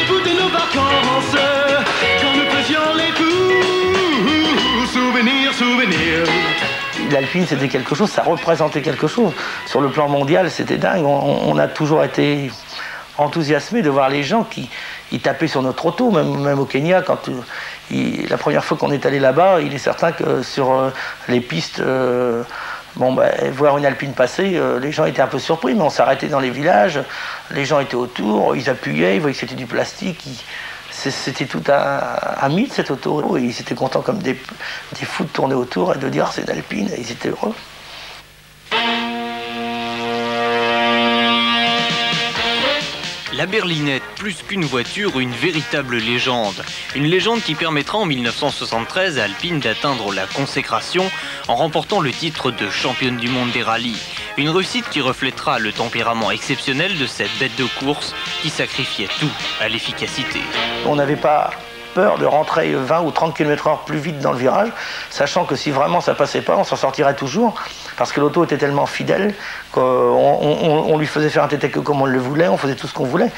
bout de nos vacances, quand nous faisions les fous. Souvenirs, souvenirs. L'alpine, c'était quelque chose, ça représentait quelque chose. Sur le plan mondial, c'était dingue. On a toujours été enthousiasmés de voir les gens qui tapaient sur notre auto, même au Kenya. La première fois qu'on est allé là-bas, il est certain que sur les pistes, voir une alpine passer, les gens étaient un peu surpris, mais on s'arrêtait dans les villages, les gens étaient autour, ils appuyaient, ils voyaient que c'était du plastique. C'était tout un mythe, cette auto. Et ils étaient contents comme des fous de tourner autour et de dire c'est une alpine, et ils étaient heureux. La berlinette, plus qu'une voiture, une véritable légende. Une légende qui permettra en 1973 à Alpine d'atteindre la consécration en remportant le titre de championne du monde des rallyes. Une réussite qui reflètera le tempérament exceptionnel de cette bête de course qui sacrifiait tout à l'efficacité. On n'avait pas peur de rentrer 20 ou 30 km/h plus vite dans le virage, sachant que si vraiment ça passait pas, on s'en sortirait toujours, parce que l'auto était tellement fidèle qu'on lui faisait faire un tété que comme on le voulait, on faisait tout ce qu'on voulait.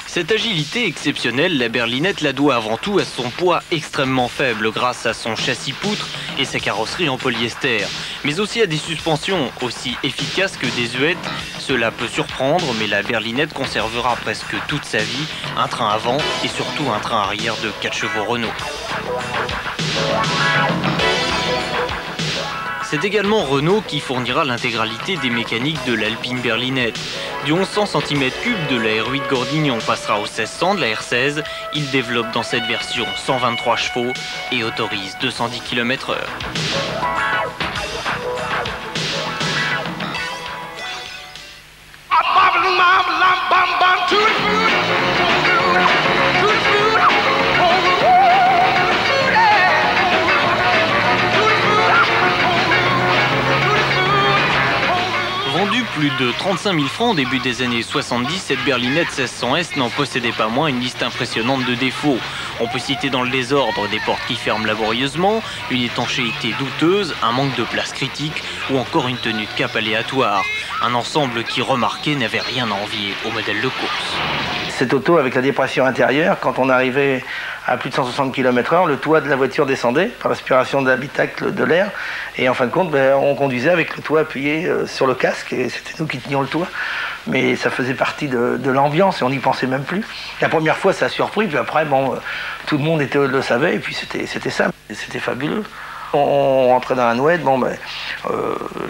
Cette agilité exceptionnelle, la berlinette la doit avant tout à son poids extrêmement faible grâce à son châssis poutre et sa carrosserie en polyester, mais aussi à des suspensions aussi efficaces que désuètes. Cela peut surprendre, mais la berlinette conservera presque toute sa vie un train avant et surtout un train arrière de 4 chevaux Renault. C'est également Renault qui fournira l'intégralité des mécaniques de l'Alpine berlinette. Du 1100 cm3 de la R8 Gordignon passera au 1600 de la R16, il développe dans cette version 123 chevaux et autorise 210 km/h. Vendue plus de 35 000 francs au début des années 70, cette berlinette 1600S n'en possédait pas moins une liste impressionnante de défauts. On peut citer dans le désordre des portes qui ferment laborieusement, une étanchéité douteuse, un manque de place critique ou encore une tenue de cap aléatoire. Un ensemble qui, remarqué, n'avait rien à envier au modèle de course. Cette auto avec la dépression intérieure, quand on arrivait à plus de 160 km/h, le toit de la voiture descendait par l'aspiration de l'habitacle de l'air. Et en fin de compte, on conduisait avec le toit appuyé sur le casque et c'était nous qui tenions le toit. Mais ça faisait partie de l'ambiance et on n'y pensait même plus. La première fois, ça a surpris, puis après, tout le monde le savait et puis c'était ça. C'était fabuleux. On rentrait dans la Nouette,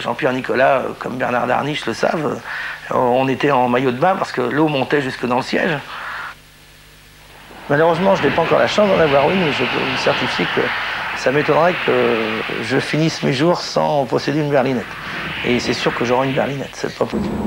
Jean-Pierre Nicolas, comme Bernard Darniche le savent, on était en maillot de bain parce que l'eau montait jusque dans le siège. Malheureusement, je n'ai pas encore la chance d'en avoir une, mais je peux vous certifier que ça m'étonnerait que je finisse mes jours sans posséder une berlinette. Et c'est sûr que j'aurai une berlinette, c'est pas possible.